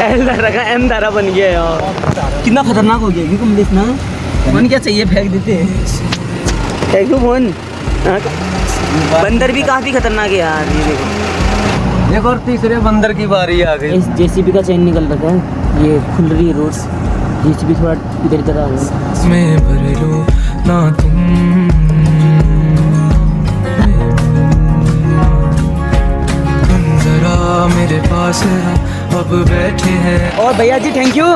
L Dara का M Dara बन गया यार, कितना खतरनाक हो गया क्योंकि कमलेश ना फोन क्या चाहिए फेंक देते, फेंक दो फोन। बंदर भी काफ़ी खतरनाक है यार। ये देखो एक और तीसरे बंदर की बारी आ गई। इस जेसीबी का चैन निकल रखा है, ये खुल रही है रोड, जेसीबी थोड़ा इधर इधर आ गया। मैं भर लो ना तुम जरा मेरे पास अब बैठे हैं। और भैया जी थैंक यू,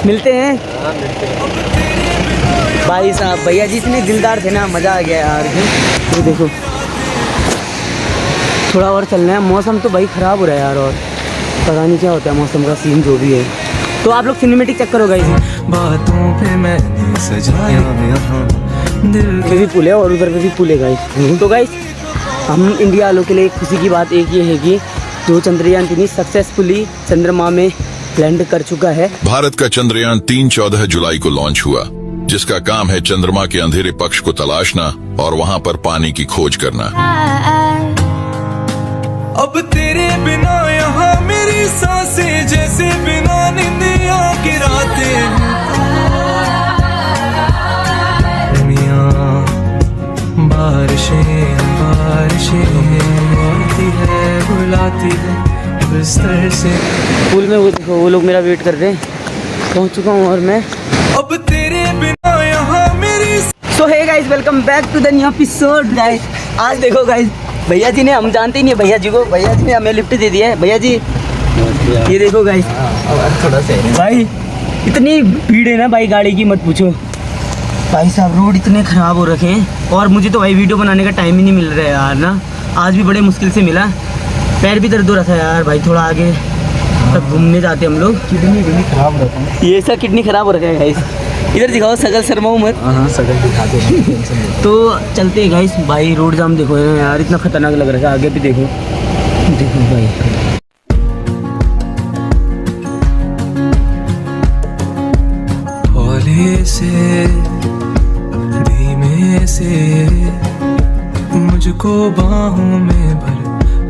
मिलते हैं भाई साहब। भैया जी इतने दिलदार थे ना, मज़ा आ गया यार। ये देखो थोड़ा और चलना है, मौसम तो भाई ख़राब हो रहा है यार, और पता नहीं क्या होता है मौसम का सीन जो भी है। तो आप लोग सिनेमेटिक चेक करो गाइस। बातों पे मैंने सजाया यहाँ दिल पे भी पुल है और उधर पे भी पुल है गाइस। तो गाइस हम इंडिया वालों के लिए खुशी की बात एक ये है कि जो चंद्रयान 3 सक्सेसफुली चंद्रमा में लैंड कर चुका है। भारत का चंद्रयान 3 14 जुलाई को लॉन्च हुआ, जिसका काम है चंद्रमा के अंधेरे पक्ष को तलाशना और वहां पर पानी की खोज करना। अब तेरे बिना यहाँ मेरी सांसें जैसे बिना निंदिया की रातें। बारिशें आती है बुलाती है बिस्तर से। पुल में वो देखो वो लोग मेरा वेट कर रहे हैं, पहुंच चुका हूँ और मैं अब तेरे बिना यहाँ मेरी। So hey guys welcome back to the new episode guys. आज देखो गाइस भैया जी ने, हम जानते ही नहीं भैया जी को, भैया जी ने हमें लिफ्ट दे दिया है। भैया जी ये देखो गाइस, थोड़ा सा भाई इतनी भीड़ है ना भाई, गाड़ी की मत पूछो भाई साहब। रोड इतने ख़राब हो रखे हैं और मुझे तो भाई वीडियो बनाने का टाइम ही नहीं मिल रहा है यार ना। आज भी बड़े मुश्किल से मिला, पैर भी दर्द हो रहा था यार भाई। थोड़ा आगे तब घूमने जाते हम लोग। किडनी खराब रहता है, ये सब किडनी ख़राब हो रखा है गाइस। इधर दिखाओ, सकल शर्माओ मत। हाँ सकल दिखाते हैं। तो चलते हैं गाइस। भाई रोड जाम देखो यार, इतना खतरनाक लग रहा है। आगे भी देखो, देखो भाई हौले से धीमे से मुझको बाहों में भर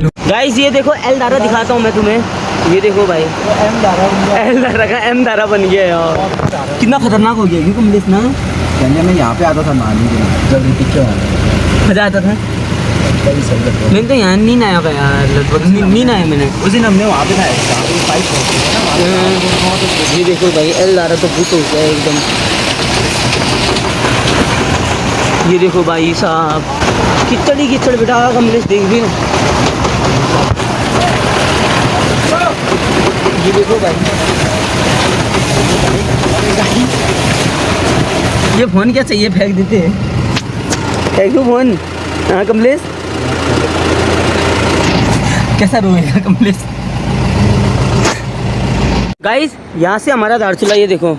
लो। गाइस ये देखो एल दारा दिखाता हूँ मैं तुम्हें। ये देखो भाई एल दारा का एम दारा बन गया यार, कितना खतरनाक हो गया क्योंकि कमलेश ना मैं यहाँ पे आता था नहाने के लिए, जब ऋतिक के मज़ा आता था। मैंने तो यहाँ नहीं नहाया था यार, लगभग नहीं नहाया मैंने। उस दिन हमने वहाँ पे नहाया। ये देखो भाई एल दारा तो भूत हो गया एकदम। ये देखो भाई साहब कीचड़ ही कीचड़ बेटा, कमलेश देख भी ना। ये देखो भाई, ये फ़ोन क्या चाहिए फेंक देते हैं, फेंक दो फोन। हाँ कमलेश कैसा रोएगा कमलेश। गाइस यहाँ से हमारा धारचूला ये देखो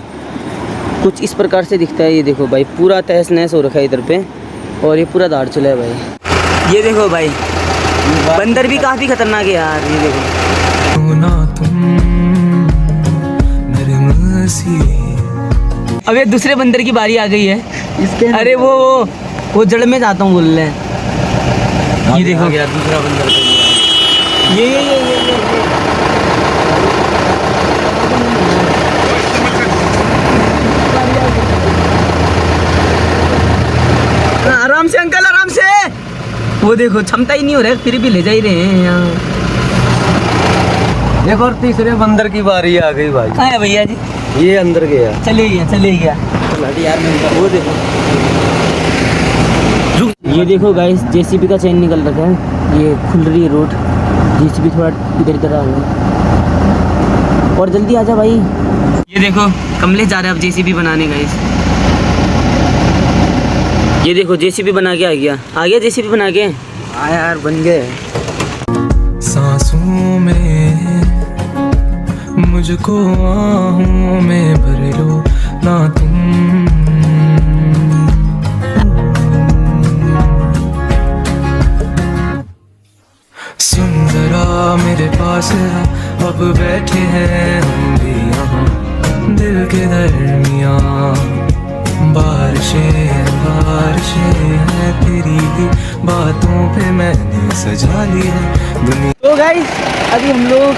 कुछ इस प्रकार से दिखता है। ये देखो भाई पूरा तहस नहस हो रखा है इधर पे, और ये पूरा धारचूला है भाई। ये देखो भाई बंदर भी काफ़ी खतरनाक है यार। ये देखो ना तुम अब ये दूसरे बंदर की बारी आ गई है इसके। अरे वो जड़ में जाता हूँ बोल रहे हैं। ये देखो गया दूसरा बंदर। ये आराम से अंकल, आराम से। वो देखो क्षमता ही नहीं हो रहा है, फिर भी ले जा ही रहे हैं यहाँ। एक और तीसरे बंदर की बारी आ गई भाई। कहाँ है भैया जी? ये अंदर गया, चले गया यार। वो देखो, ये देखो गाइस जेसीबी का चैन निकल रखा है, ये खुल रही है रोड, जेसीबी थोड़ा इधर इधर आ गया। और जल्दी आजा भाई। ये देखो कमलेश जा रहे हैं अब जेसीबी बनाने गाइस। ये देखो जेसीबी बना के आ गया जेसीबी बना के। हाँ यार बन गए। सांसों में मुझको आहों में भर लो ना तुम। सुंदरा मेरे पास अब बैठे हैं हम भी यहाँ दिल के दरमियाँ। बारिशें हैं तेरी ही बातों पे मैंने सजा ली है दुनिया। तो गाइस अभी हम लोग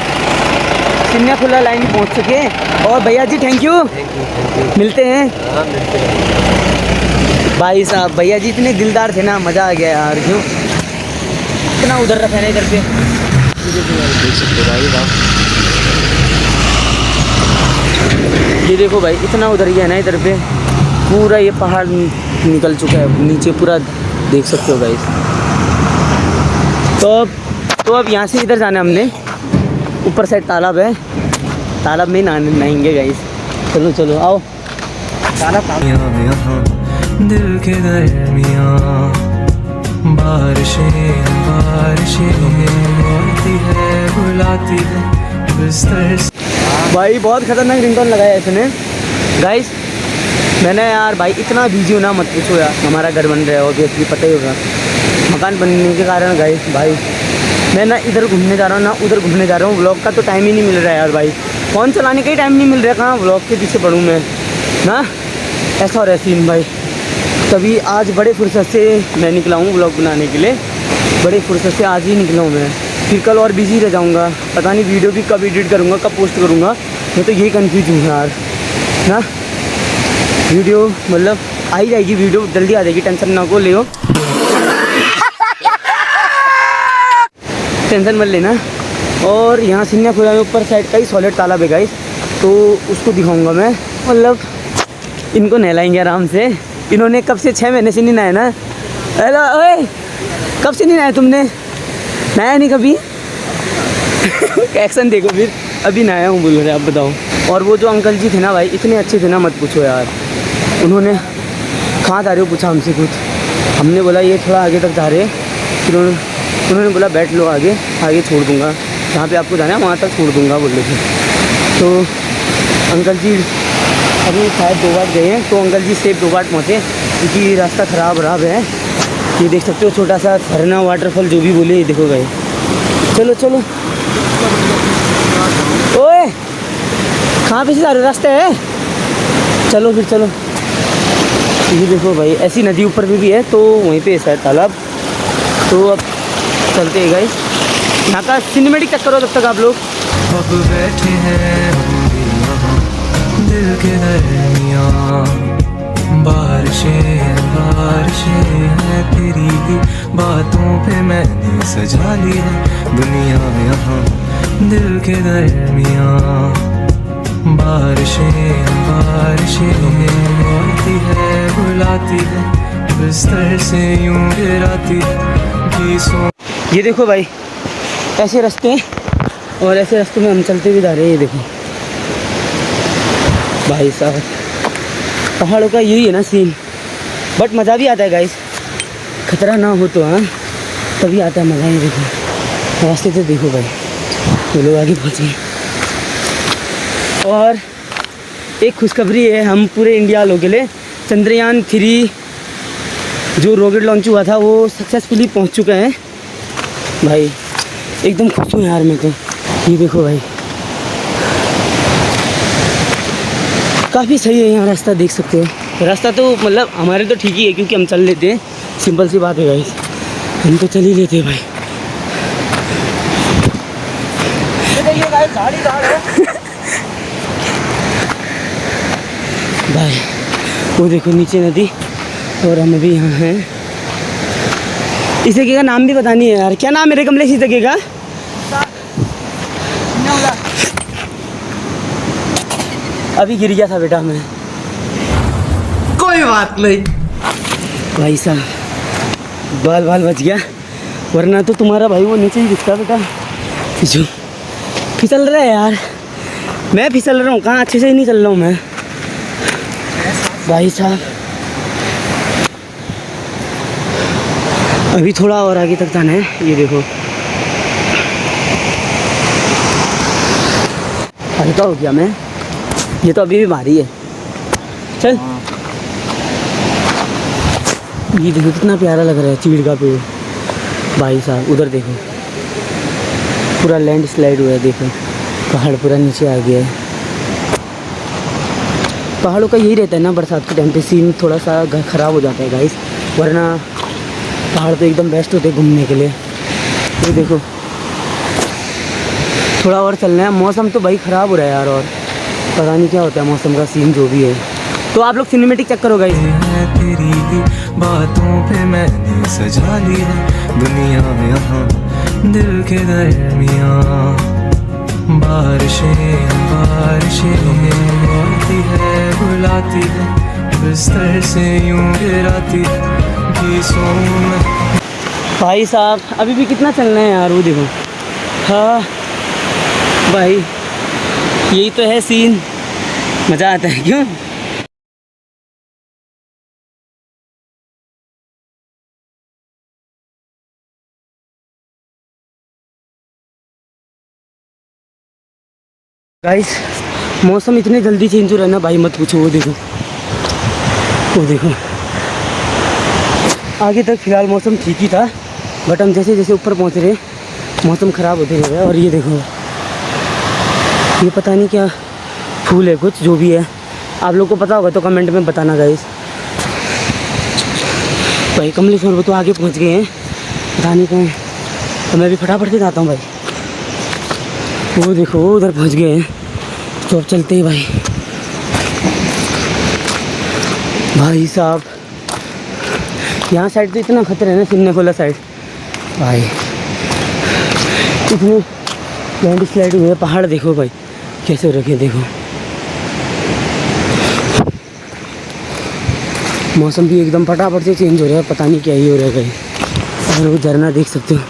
सिन्या खुला लाइन पहुंच चुके हैं। और भैया जी थैंक यू, मिलते हैं। भाई साहब भैया जी इतने दिलदार थे ना, मज़ा आ गया यार। क्यों इतना उधर रखा है ना इधर पे, देख सकते हो भाई आप। ये देखो भाई इतना उधर गया ना इधर पे, पूरा ये पहाड़ निकल चुका है नीचे, पूरा देख सकते हो गाइस। तो अब यहाँ से इधर जाना है हमने, ऊपर साइड तालाब है, तालाब में नहाएंगे गाइस। चलो चलो आओ। तालाब यहाँ दिल के दरमियाँ बारिशें आती है, बुलाती है बिस्तर से। भाई बहुत खतरनाक रिंगटोन लगाया है इसने गाइस। मैंने यार भाई इतना बिजी हूँ ना, मत पूछो यार। हमारा घर बन रहा है ऑब्वियसली, पता ही होगा। मकान बनने के कारण गाइस भाई मैं ना इधर घूमने जा रहा हूँ ना उधर घूमने जा रहा हूँ। व्लॉग का तो टाइम ही नहीं मिल रहा है यार भाई, फ़ोन चलाने का ही टाइम नहीं मिल रहा है। कहाँ व्लॉग के पीछे पढ़ूँ मैं ना, ऐसा हो रहा है सीन भाई। तभी आज बड़े फुर्सत से मैं निकला हूँ व्लॉग बनाने के लिए, बड़े फुर्सत से आज ही निकला हूँ मैं। फिर कल और बिजी रह जाऊँगा, पता नहीं वीडियो भी कब एडिट करूँगा, कब पोस्ट करूँगा। मैं तो यही कन्फ्यूज हूँ यार ना। वीडियो मतलब आ ही जाएगी, वीडियो जल्दी आ जाएगी, टेंशन ना को ले हो, टेंशन मत लेना। और यहाँ सिन्या खुला में ऊपर साइड का ही सॉलिड तालाब है गाइस, तो उसको दिखाऊंगा मैं। मतलब इनको नहलाएंगे आराम से। इन्होंने कब से 6 महीने से नहीं नहाया ना। हेलो ओए, कब से नहीं नहाया तुमने? नहाया नहीं कभी? एक्शन देखो फिर, अभी नहाया हूँ बोल रहे आप, बताओ। और वो जो अंकल जी थे ना भाई, इतने अच्छे थे ना, मत पूछो यार। उन्होंने कहाँ जा रहे हो पूछा हमसे कुछ, हमने बोला ये थोड़ा आगे तक जा रहे हैं। फिर उन्होंने बोला बैठ लो, आगे आगे छोड़ दूँगा, जहाँ पे आपको जाना है वहाँ तक छोड़ दूँगा बोल रहे थे। तो अंकल जी अभी शायद 2 बार गए हैं, तो अंकल जी सेफ 2 बार पहुँचे, क्योंकि रास्ता ख़राब है। ये देख सकते हो छोटा सा झरना वाटरफॉल जो भी बोले, ये देखो गए। चलो चलो ओए, कहाँ पे से जा रहे हो, रास्ते है? चलो फिर चलो। ये देखो भाई ऐसी नदी ऊपर भी है, तो वहीं पे है तालाब। तो अब चलते हैं गाइस, यहाँ का सिनेमेटिक चेक करो तब तक आप लोग। अब बैठे हैं हम भी यहाँ दिल के दरमियाँ, बारिशें हैं तेरी ही बातों पे मैंने सजा ली है दुनिया यहाँ दिल के दरमियाँ। बारिशें आती है, बुलाती है बिस्तर से यूं गिराती है। ये देखो भाई ऐसे रास्ते हैं, और ऐसे रास्ते में हम चलते हुए जा रहे हैं। ये देखो भाई साहब, पहाड़ों का यही है ना सीन, बट मज़ा भी आता है गाइस। खतरा ना हो तो हाँ, तभी आता है मज़ा। ये देखो रास्ते तो देखो भाई, वो लोग आगे पहुँचे। और एक खुशखबरी है, हम पूरे इंडिया वालों के लिए चंद्रयान 3 जो रॉकेट लॉन्च हुआ था वो सक्सेसफुली पहुंच चुका है भाई। एकदम खुश हूँ यार मैं तो। ये देखो भाई काफ़ी सही है यहाँ रास्ता, देख सकते हो। रास्ता तो मतलब हमारे तो ठीक ही है, क्योंकि हम चल लेते हैं, सिंपल सी बात है गाइस, हम तो चल ही लेते हैं भाई। भाई वो देखो नीचे नदी, और हम अभी यहाँ हैं। इस जगह का नाम भी पता नहीं है यार, क्या नाम है रे कमलेश इस जगह का? अभी गिर गया था बेटा मैं, कोई बात नहीं भाई साहब, बाल बच गया, वरना तो तुम्हारा भाई वो नीचे ही दिखता बेटा। फिसल रहा है यार, मैं फिसल रहा हूँ, कहाँ अच्छे से ही नहीं चल रहा हूँ मैं भाई साहब। अभी थोड़ा और आगे तक जाना है। ये देखो हल्का हो गया मैं, ये तो अभी भी भारी है। चल ये देखो कितना प्यारा लग रहा है, चीड़ का पेड़ भाई साहब। उधर देखो पूरा लैंड स्लाइड हुआ है, देखो पहाड़ पूरा नीचे आ गया है। पहाड़ों का यही रहता है ना, बरसात के टाइम पे सीन थोड़ा सा ख़राब हो जाता है गाइस, वरना पहाड़ तो एकदम बेस्ट होते हैं घूमने के लिए। ये देखो थोड़ा और चलना है। मौसम तो भाई ख़राब हो रहा है यार, और पता नहीं क्या होता है मौसम का सीन जो भी है। तो आप लोग सिनेमेटिक चेक करो गाइस। तेरी ही बातों पे मैंने सजा ली है दुनिया यहाँ दिल के दरमियाँ। बारिशें बारिशें आती है बुलाती है बिस्तर से यूं गिराती है गीसों में। भाई साहब अभी भी कितना चलना है यार, वो देखो। हाँ भाई यही तो है सीन, मज़ा आता है क्यों। गाइस मौसम इतने जल्दी चेंज हो रहा है ना भाई, मत पूछो। वो देखो, वो देखो। आगे तक फ़िलहाल मौसम ठीक ही था, बट हम जैसे जैसे ऊपर पहुंच रहे मौसम ख़राब होते जा रहा है। और ये देखो, ये पता नहीं क्या फूल है कुछ, जो भी है। आप लोग को पता होगा तो कमेंट में बताना गाइस। भाई कमलेश्वर वो तो आगे पहुंच गए हैं, पता नहीं कहाँ हैं। तो मैं भी फटाफट से जाता हूँ भाई। वो देखो वो उधर पहुंच गए हैं, तो अब चलते हैं भाई। भाई साहब यहाँ साइड तो इतना खतरा है ना, सिमने खोला साइड भाई, इतने लैंड स्लाइड हुए हैं। पहाड़ देखो भाई कैसे हो रखे, देखो। मौसम भी एकदम फटाफट से चेंज हो रहा है, पता नहीं क्या ही हो रहा है भाई। और वो झरना देख सकते हो,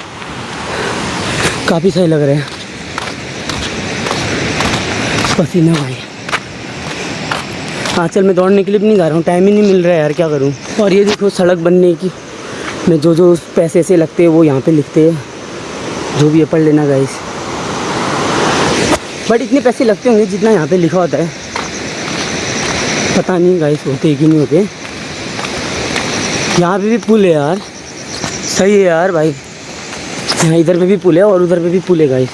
काफ़ी सही लग रहा है। पसीना भाई। आजकल मैं दौड़ने के लिए भी नहीं जा रहा हूँ, टाइम ही नहीं मिल रहा है यार, क्या करूँ। और ये देखो सड़क बनने की में जो पैसे से लगते हैं वो यहाँ पे लिखते हैं, जो भी है पढ़ लेना गाइस। बट इतने पैसे लगते होंगे जितना यहाँ पे लिखा होता है, पता नहीं गाइस होते कि नहीं होते। यहाँ पे भी पुल है यार, सही है यार भाई। यहाँ इधर पे भी पुल है और उधर पे भी पुल है गाइस।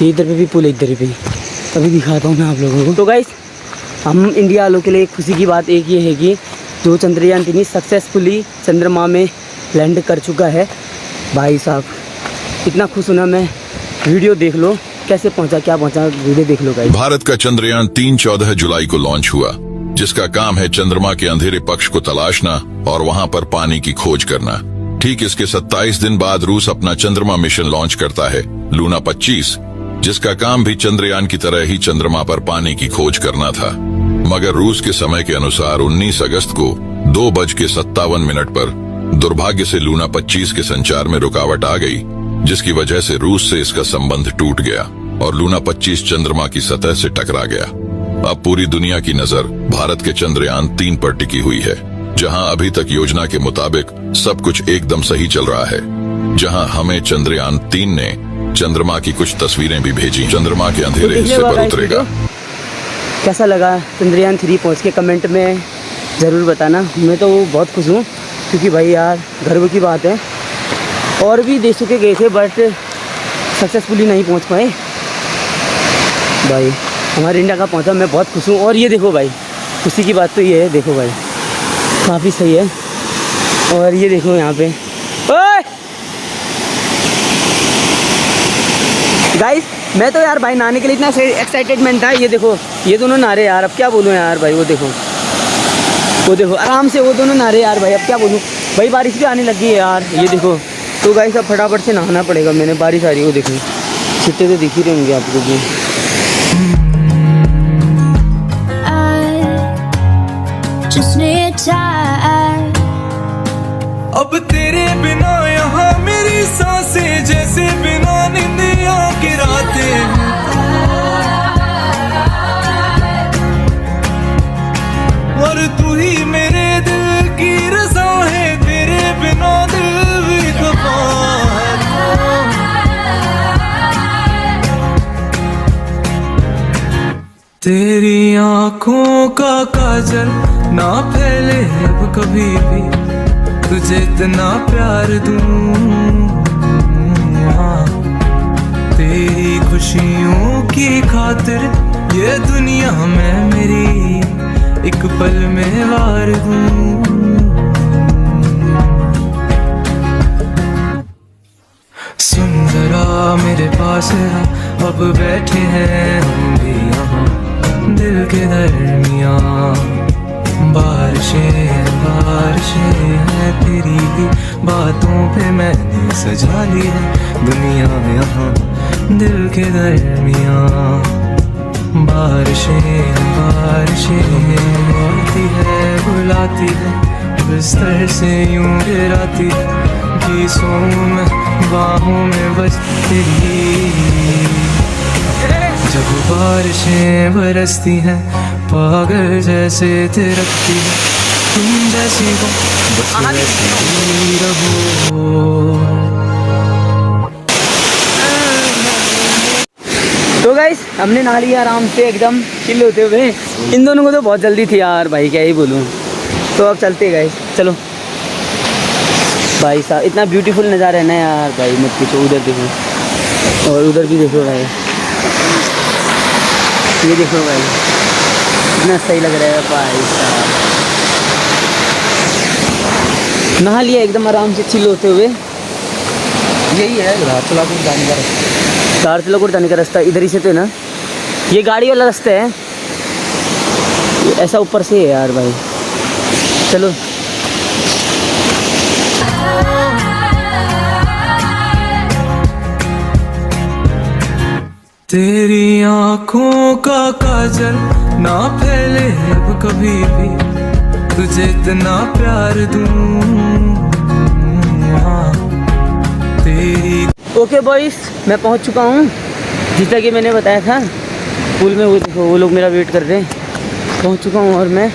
ये इधर पे भी पुल है, इधर पे। अभी दिखाता हूँ मैं आप लोगों को। तो गाइस हम इंडिया वालों के लिए खुशी की बात एक ये है कि जो चंद्रयान 3 सक्सेसफुली चंद्रमा में लैंड कर चुका है। भाई साहब इतना खुश हूँ ना मैं, वीडियो देख लो कैसे पहुंचा, क्या पहुंचा, वीडियो देख लो गाइस। भारत का चंद्रयान 3 14 जुलाई को लॉन्च हुआ, जिसका काम है चंद्रमा के अंधेरे पक्ष को तलाशना और वहां पर पानी की खोज करना। ठीक इसके 27 दिन बाद रूस अपना चंद्रमा मिशन लॉन्च करता है, लूना 25, जिसका काम भी चंद्रयान की तरह ही चंद्रमा पर पानी की खोज करना था। मगर रूस के समय के अनुसार 19 अगस्त को 2:57 पर दुर्भाग्य से लूना 25 के संचार में रुकावट आ गई, जिसकी वजह से रूस से इसका संबंध टूट गया और लूना 25 चंद्रमा की सतह से टकरा गया। अब पूरी दुनिया की नजर भारत के चंद्रयान 3 पर टिकी हुई है, जहां अभी तक योजना के मुताबिक सब कुछ एकदम सही चल रहा है। जहां हमें चंद्रयान 3 ने चंद्रमा की कुछ तस्वीरें भी भेजी। चंद्रमा के अंधेरे हिस्से पर उतरेगा। कैसा लगा चंद्रयान 3 पहुंच के कमेंट में ज़रूर बताना। मैं तो बहुत खुश हूँ, क्योंकि भाई यार गर्व की बात है। और भी देशों के गए थे बट सक्सेसफुली नहीं पहुंच पाए। भाई हमारे इंडिया का पहुंचा, मैं बहुत खुश हूँ। और ये देखो भाई, खुशी की बात तो ये है, देखो भाई काफ़ी सही है। और ये देखो यहाँ पे गाइस, मैं तो यार भाई नहाने के लिए इतना एक्साइटेडमेंट था। ये देखो ये दोनों नारे यार, अब क्या बोलूँ यार भाई। वो देखो आराम से वो दोनों नारे यार भाई, अब क्या बोलूँ भाई। बारिश भी आने लगी है यार, ये देखो। तो गाइस अब फटाफट से नहाना पड़ेगा। मैंने बारिश आ रही है, वो देखो छिट्टे तो दिख ही रहे होंगे आपको भी। अब तेरे बिना यहाँ मेरी सांसें जैसे बिना निंदिया की रातें। और तू ही मेरे दिल की रज़ा है, तेरे बिना दिल भी खफा है। तेरी आँखों का काजल ना फैले अब कभी भी, तुझे इतना प्यार दूं। हाँ, तेरी खुशियों की खातिर ये दुनिया में मेरी एक पल में वार दूं। सुन जरा मेरे पास आ, अब बैठे हैं हम भी यहाँ दिल के दरमियाँ। बारिशें बारिशें हैं तेरी ही बातों पे मैंने सजा ली है दुनिया यहाँ दिल के दरमियाँ। बारिशें बारिशें आती है बुलाती है बिस्तर से यूं गिराती है गीसों में बाहों में बस तेरी। जब बारिशें बरसती हैं पागल जैसे थिरकती है तुम जैसी हो बस वैसी ही रहो। तो गाइस हमने नहा लिया आराम से एकदम चिल होते हुए। इन दोनों को तो बहुत जल्दी थी यार भाई, क्या ही बोलूँ। तो अब चलते गाइस, चलो। भाई साहब इतना ब्यूटीफुल नज़ारा है ना यार भाई, मत पूछो। उधर देखो और उधर भी देखो भाई, ये देखो भाई इतना सही लग रहा है भाई साहब। नहा लिया एकदम आराम से चिल होते हुए। यही है धारचूलापुर जाने का रास्ता। धारचूलापुर जाने का रास्ता इधर ही से तो है ना, ये गाड़ी वाला रास्ता है, ये ऐसा ऊपर से है यार भाई। चलो तेरी आँखों का काजल ना फैले अब कभी भी तुझे इतना प्यार दूँ तेरी। ओके बॉयज, मैं पहुंच चुका हूं जैसा कि मैंने बताया था पुल में। वो देखो वो लोग मेरा वेट कर रहे हैं। पहुंच चुका हूं और मैं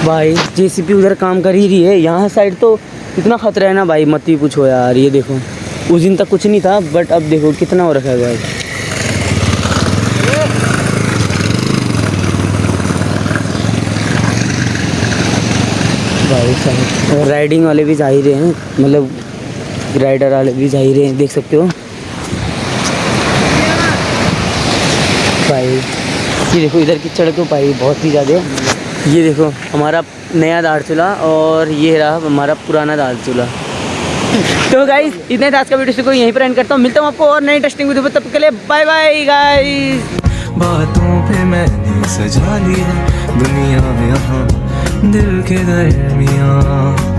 भाई जेसीबी उधर काम कर ही रही है। यहाँ साइड तो इतना खतरा है ना भाई, मत ही पूछो यार। ये देखो उस दिन तक कुछ नहीं था बट अब देखो कितना हो रखा है भाई। भाई साहब राइडिंग वाले भी जा ही रहे हैं, मतलब राइडर वाले भी जा ही रहे हैं, देख सकते हो भाई। ये देखो इधर की सड़क तो भाई बहुत ही ज़्यादा है। ये देखो हमारा नया धारचूला और ये रहा हमारा पुराना धारचूला। तो गाइस इतने आज का वीडियो को यहीं पर एंड करता हूँ। मिलता हूँ आपको और नई इंटरेस्टिंग वीडियो पर, तब के लिए बाय बाय गाइस। बातों पे मैंने सजा ली है दुनिया यहाँ दिल के दरमियाँ।